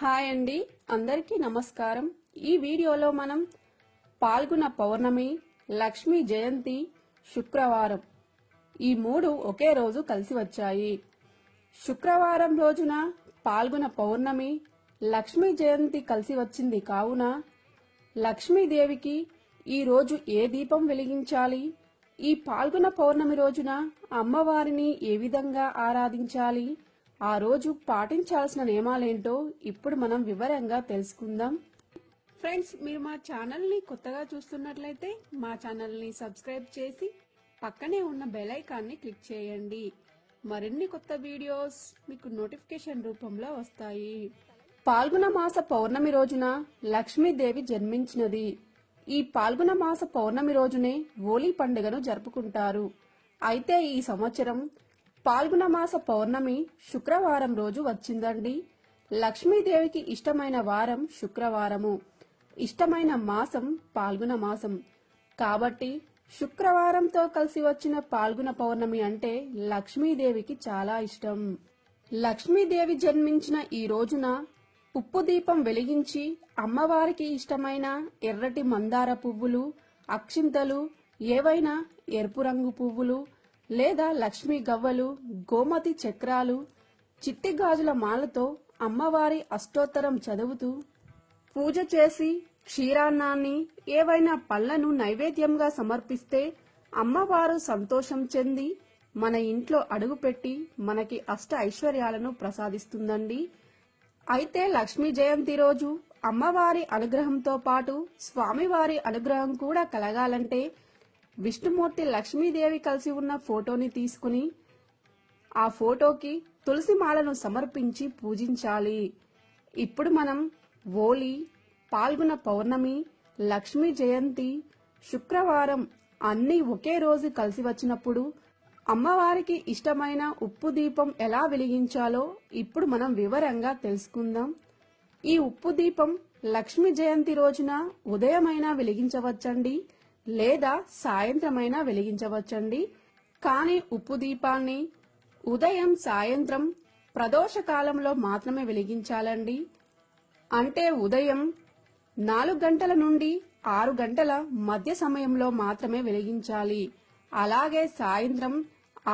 Hi అండి, అందరికీ నమస్కారం. ఈ వీడియోలో మనం పాల్గొన పౌర్ణమి, లక్ష్మీ జయంతి, శుక్రవారం ఈ మూడు ఒకే రోజు కలిసి వచ్చాయి. శుక్రవారం రోజున పాల్గొన పౌర్ణమి, లక్ష్మీ జయంతి కలిసి వచ్చింది కావున లక్ష్మీదేవికి ఈ రోజు ఏ దీపం వెలిగించాలి, ఈ పాల్గొన పౌర్ణమి రోజున అమ్మవారిని ఏ విధంగా ఆరాధించాలి, ఆ రోజు పాటించాల్సిన నియమాలేంటో ఇప్పుడు మనం వివరంగా తెలుసుకుందాం. ఫ్రెండ్స్, మీరు మా ఛానల్ ని కొత్తగా చూస్తున్నట్లయితే మా ఛానల్ ని సబ్స్క్రైబ్ చేసి పక్కనే ఉన్న బెల్ ఐకాన్ ని క్లిక్ చేయండి. మరిన్ని కొత్త వీడియోస్ మీకు నోటిఫికేషన్ రూపంలో వస్తాయి. పాల్గొన మాస పౌర్ణమి రోజున లక్ష్మీదేవి జన్మించినది. ఈ పాల్గొన మాస పౌర్ణమి రోజునే హోలీ పండుగను జరుపుకుంటారు. అయితే ఈ సంవత్సరం పాల్గొన మాస పౌర్ణమి శుక్రవారం రోజు వచ్చిందండి. లక్ష్మీదేవికి ఇష్టమైన వారం శుక్రవారము, ఇష్టమైన మాసం పాల్గొన మాసం. కాబట్టి శుక్రవారంతో కలిసి వచ్చిన పాల్గొన పౌర్ణమి అంటే లక్ష్మీదేవికి చాలా ఇష్టం. లక్ష్మీదేవి జన్మించిన ఈ రోజున ఉప్పు దీపం వెలిగించి అమ్మవారికి ఇష్టమైన ఎర్రటి మందార పువ్వులు, అక్షింతలు, ఏవైనా ఎరుపు రంగు పువ్వులు లేదా లక్ష్మీ గవ్వలు, గోమతి చక్రాలు, చిట్టి గాజుల మాలతో అమ్మవారి అష్టోత్తరం చదువుతూ పూజ చేసి క్షీరాన్నాన్ని, ఏవైనా పళ్లను నైవేద్యంగా సమర్పిస్తే అమ్మవారు సంతోషం చెంది మన ఇంట్లో అడుగుపెట్టి మనకి అష్ట ఐశ్వర్యాలను ప్రసాదిస్తుందండి. అయితే లక్ష్మీ జయంతి రోజు అమ్మవారి అనుగ్రహంతో పాటు స్వామివారి అనుగ్రహం కూడా కలగాలంటే విష్ణుమూర్తి, లక్ష్మీదేవి కలిసి ఉన్న ఫోటోని తీసుకుని ఆ ఫోటోకి తులసి మాలను సమర్పించి పూజించాలి. ఇప్పుడు మనం హోలీ, పాల్గొన పౌర్ణమి, లక్ష్మీ జయంతి, శుక్రవారం అన్ని ఒకే రోజు కలిసి వచ్చినప్పుడు అమ్మవారికి ఇష్టమైన ఉప్పు దీపం ఎలా వెలిగించాలో ఇప్పుడు మనం వివరంగా తెలుసుకుందాం. ఈ ఉప్పు దీపం లక్ష్మీ జయంతి రోజున ఉదయమైనా వెలిగించవచ్చండి, లేదా సాయంత్రమైనా వెలిగించవచ్చండి. కానీ ఉప్పు దీపాన్ని ఉదయం, సాయంత్రం ప్రదోష కాలంలో మాత్రమే వెలిగించాలండి. అంటే ఉదయం 4 గంటల నుండి 6 గంటల మధ్య సమయంలో మాత్రమే వెలిగించాలి. అలాగే సాయంత్రం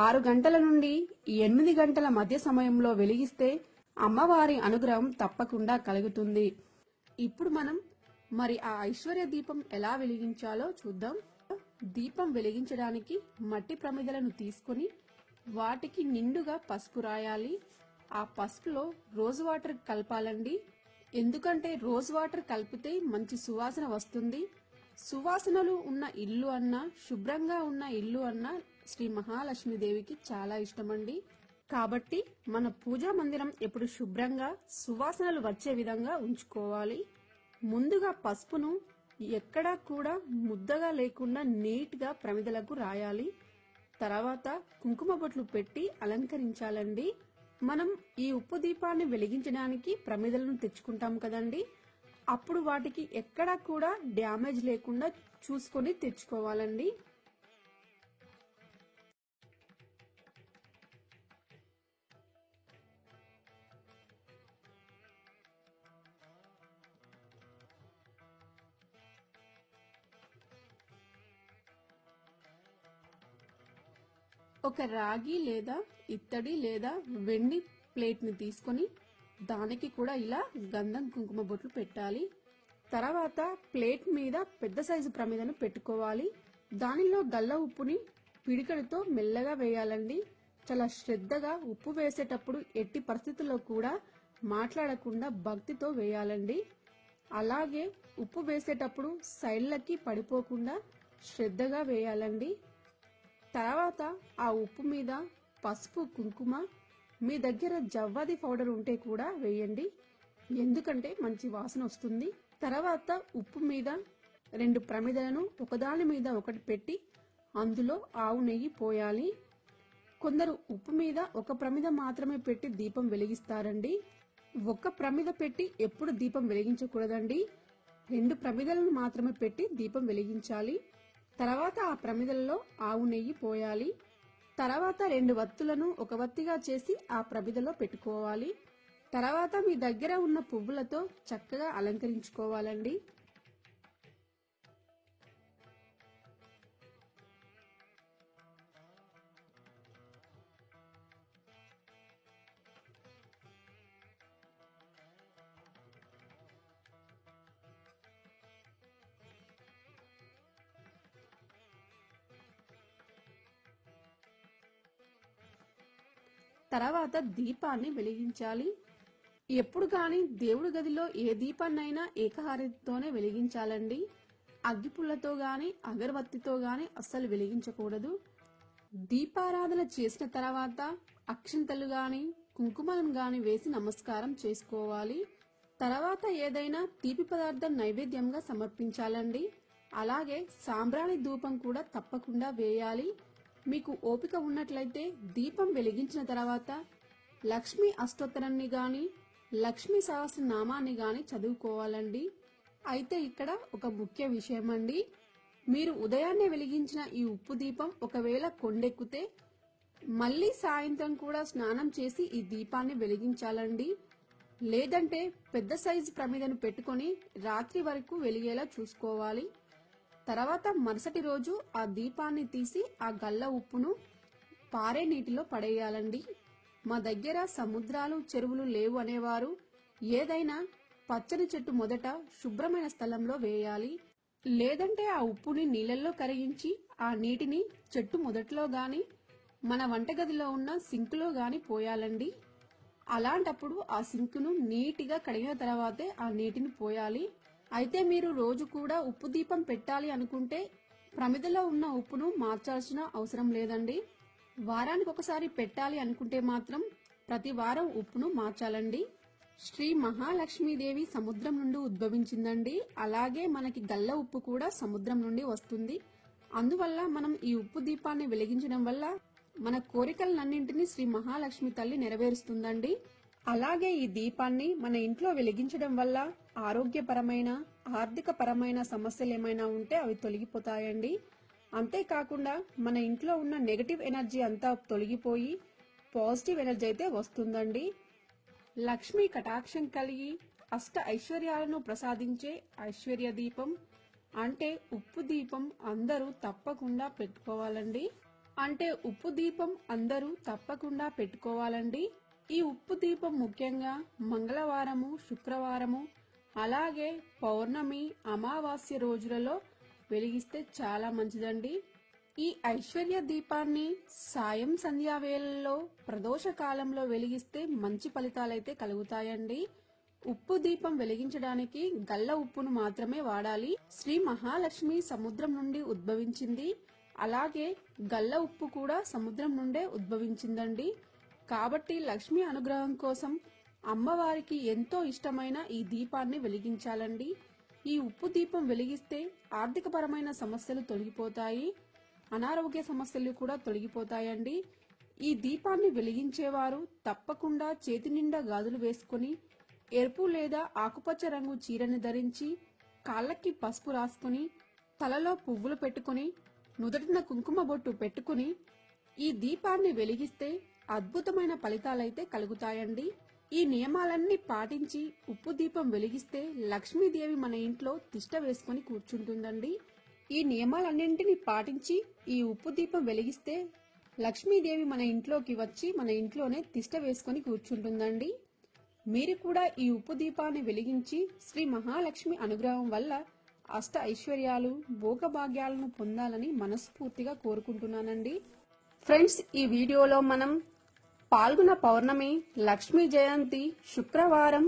6 గంటల నుండి 8 గంటల మధ్య సమయంలో వెలిగిస్తే అమ్మవారి అనుగ్రహం తప్పకుండా కలుగుతుంది. ఇప్పుడు మనం మరి ఆ ఐశ్వర్య దీపం ఎలా వెలిగించాలో చూద్దాం. దీపం వెలిగించడానికి మట్టి ప్రమిదలను తీసుకుని వాటికి నిండుగా పసుపు రాయాలి. ఆ పసుపులో రోజ్ వాటర్ కలపాలండి. ఎందుకంటే రోజ్ వాటర్ కలిపితే మంచి సువాసన వస్తుంది. సువాసనలు ఉన్న ఇల్లు అన్నా, శుభ్రంగా ఉన్న ఇల్లు అన్నా శ్రీ మహాలక్ష్మీదేవికి చాలా ఇష్టమండి. కాబట్టి మన పూజా మందిరం ఎప్పుడు శుభ్రంగా సువాసనలు వచ్చే విధంగా ఉంచుకోవాలి. ముందుగా పసుపును ఎక్కడా కూడా ముద్దగా లేకుండా నీట్ గా ప్రమిదలకు రాయాలి. తర్వాత కుంకుమ బొట్లు పెట్టి అలంకరించాలండి. మనం ఈ ఉప్పు దీపాన్ని వెలిగించడానికి ప్రమిదలను తెచ్చుకుంటాం కదండి, అప్పుడు వాటికి ఎక్కడా కూడా డ్యామేజ్ లేకుండా చూసుకొని తెచ్చుకోవాలండి. ఒక రాగి లేదా ఇత్తడి లేదా వెండి ప్లేట్ ని తీసుకొని దానికి కూడా ఇలా గంధం కుంకుమ బొట్లు పెట్టాలి. తర్వాత ప్లేట్ మీద పెద్ద సైజు ప్రమిదను పెట్టుకోవాలి. దానిలో గల్ల ఉప్పుని పిడికలతో మెల్లగా వేయాలండి. చాలా శ్రద్ధగా ఉప్పు వేసేటప్పుడు ఎట్టి పరిస్థితుల్లో కూడా మాట్లాడకుండా భక్తితో వేయాలండి. అలాగే ఉప్పు వేసేటప్పుడు సైడ్లకి పడిపోకుండా శ్రద్ధగా వేయాలండి. తర్వాత ఆ ఉప్పు మీద పసుపు, కుంకుమ, మీ దగ్గర జవ్వాది పౌడర్ ఉంటే కూడా వేయండి, ఎందుకంటే మంచి వాసన వస్తుంది. తర్వాత ఉప్పు మీద 2 ప్రమిదలను ఒకదాని మీద ఒకటి పెట్టి అందులో ఆవు నెయ్యి పోయాలి. కొందరు ఉప్పు మీద ఒక ప్రమిద మాత్రమే పెట్టి దీపం వెలిగిస్తారండి. ఒక ప్రమిద పెట్టి ఎప్పుడు దీపం వెలిగించకూడదండి. 2 ప్రమిదలను మాత్రమే పెట్టి దీపం వెలిగించాలి. తర్వాత ఆ ప్రమిదల్లో ఆవు నెయ్యి పోయాలి. తర్వాత 2 వత్తులను ఒక వత్తిగా చేసి ఆ ప్రమిదలో పెట్టుకోవాలి. తర్వాత మీ దగ్గర ఉన్న పువ్వులతో చక్కగా అలంకరించుకోవాలండి. తర్వాత దీపాన్ని వెలిగించాలి. ఎప్పుడు కానీ దేవుడి గదిలో ఏ దీపాన్నైనా ఏకహారతితోనే వెలిగించాలండి. అగ్గిపుల్లతో గాని అగరబత్తితో గాని అస్సలు వెలిగించకూడదు. దీపారాధన చేసిన తర్వాత అక్షింతలు గాని కుంకుమను గాని వేసి నమస్కారం చేసుకోవాలి. తర్వాత ఏదైనా తీపి పదార్థం నైవేద్యంగా సమర్పించాలండి. అలాగే సాంబ్రాణి ధూపం కూడా తప్పకుండా వేయాలి. మీకు ఓపిక ఉన్నట్లయితే దీపం వెలిగించిన తర్వాత లక్ష్మీ అష్టోత్తరాన్ని గాని లక్ష్మీ సహస్రనామాన్ని గాని చదువుకోవాలండి. అయితే ఇక్కడ ఒక ముఖ్య విషయం అండి, మీరు ఉదయాన్నే వెలిగించిన ఈ ఉప్పు దీపం ఒకవేళ కొండెక్కితే మళ్ళీ సాయంత్రం కూడా స్నానం చేసి ఈ దీపాన్ని వెలిగించాలండి. లేదంటే పెద్ద సైజు ప్రమిదను పెట్టుకొని రాత్రి వరకు వెలిగేలా చూసుకోవాలి. తర్వాత మరుసటి రోజు ఆ దీపాన్ని తీసి ఆ గల్ల ఉప్పును పారే నీటిలో పడేయాలండి. మా దగ్గర సముద్రాలు చెరువులు లేవు అనేవారు ఏదైనా పచ్చని చెట్టు మొదట శుభ్రమైన స్థలంలో వేయాలి. లేదంటే ఆ ఉప్పుని నీళ్ళల్లో కరిగించి ఆ నీటిని చెట్టు మొదట్లో గాని మన వంటగదిలో ఉన్న సింకులో గాని పోయాలండి. అలాంటప్పుడు ఆ సింకును నీటిగా కడిగిన తర్వాతే ఆ నీటిని పోయాలి. అయితే మీరు రోజు కూడా ఉప్పు దీపం పెట్టాలి అనుకుంటే ప్రమిదలో ఉన్న ఉప్పును మార్చాల్సిన అవసరం లేదండి. వారానికి ఒకసారి పెట్టాలి అనుకుంటే మాత్రం ప్రతి వారం ఉప్పును మార్చాలండి. శ్రీ మహాలక్ష్మీదేవి సముద్రం నుండి ఉద్భవించిందండి. అలాగే మనకి గల్ల ఉప్పు కూడా సముద్రం నుండి వస్తుంది. అందువల్ల మనం ఈ ఉప్పు దీపాన్ని వెలిగించడం వల్ల మన కోరికలన్నింటినీ శ్రీ మహాలక్ష్మి తల్లి నెరవేరుస్తుందండి. అలాగే ఈ దీపాన్ని మన ఇంట్లో వెలిగించడం వల్ల ఆరోగ్యపరమైన ఆర్థిక పరమైన సమస్యలు ఏమైనా ఉంటే అవి తొలగిపోతాయండి. అంతేకాకుండా మన ఇంట్లో ఉన్న నెగటివ్ ఎనర్జీ అంతా తొలగిపోయి పాజిటివ్ ఎనర్జీ అయితే వస్తుందండి. లక్ష్మీ కటాక్షం కలిగి అష్ట ఐశ్వర్యాలను ప్రసాదించే ఐశ్వర్య దీపం అంటే ఉప్పు దీపం అందరూ తప్పకుండా పెట్టుకోవాలండి. ఈ ఉప్పు దీపం ముఖ్యంగా మంగళవారము, శుక్రవారము, అలాగే పౌర్ణమి, అమావాస్య రోజులలో వెలిగిస్తే చాలా మంచిదండి. ఈ ఐశ్వర్య దీపాన్ని సాయం సంధ్యా వేళల్లో ప్రదోష కాలంలో వెలిగిస్తే మంచి ఫలితాలైతే కలుగుతాయండి. ఉప్పు దీపం వెలిగించడానికి గల్ల ఉప్పును మాత్రమే వాడాలి. శ్రీ మహాలక్ష్మి సముద్రం నుండి ఉద్భవించింది. అలాగే గల్ల ఉప్పు కూడా సముద్రం నుండే ఉద్భవించిందండి. కాబట్టి లక్ష్మీ అనుగ్రహం కోసం అమ్మవారికి ఎంతో ఇష్టమైన ఈ దీపాన్ని వెలిగించాలండి. ఈ ఉప్పు దీపం వెలిగిస్తే ఆర్థికపరమైన సమస్యలు తొలగిపోతాయి, అనారోగ్య సమస్యలు కూడా తొలగిపోతాయండి. ఈ దీపాన్ని వెలిగించేవారు తప్పకుండా చేతి నిండా గాజులు వేసుకుని ఎరుపు లేదా ఆకుపచ్చ రంగు చీరని ధరించి కాళ్ళకి పసుపు రాసుకుని తలలో పువ్వులు పెట్టుకుని నుదుటిన కుంకుమ బొట్టు పెట్టుకుని ఈ దీపాన్ని వెలిగిస్తే అద్భుతమైన ఫలితాలైతే కలుగుతాయండి. ఈ నియమాలన్నీ పాటించి ఉప్పు దీపం వెలిగిస్తే లక్ష్మీదేవి మన ఇంట్లో తిష్ట వేసుకుని కూర్చుంటుందండి. ఈ నియమాలన్నింటినీ పాటించి ఈ ఉప్పు దీపం వెలిగిస్తే లక్ష్మీదేవి మన ఇంట్లోకి వచ్చి మన ఇంట్లోనే తిష్ట వేసుకుని కూర్చుంటుందండి. మీరు కూడా ఈ ఉప్పు దీపాన్ని వెలిగించి శ్రీ మహాలక్ష్మి అనుగ్రహం వల్ల అష్ట ఐశ్వర్యాలు, భోగభాగ్యాలను పొందాలని మనస్ఫూర్తిగా కోరుకుంటున్నానండి. ఫ్రెండ్స్, ఈ వీడియోలో మనం పాల్గొన పౌర్ణమి, లక్ష్మీ జయంతి, శుక్రవారం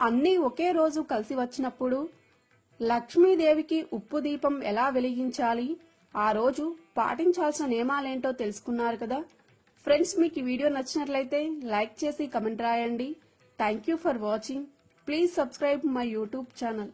అన్నీ ఒకే రోజు కలిసి వచ్చినప్పుడు లక్ష్మీదేవికి ఉప్పు దీపం ఎలా వెలిగించాలి, ఆ రోజు పాటించాల్సిన నియమాలేంటో తెలుసుకున్నారు కదా. ఫ్రెండ్స్, మీకు ఈ వీడియో నచ్చినట్లయితే లైక్ చేసి కమెంట్ రాయండి. Thank you for watching. Please subscribe my YouTube channel.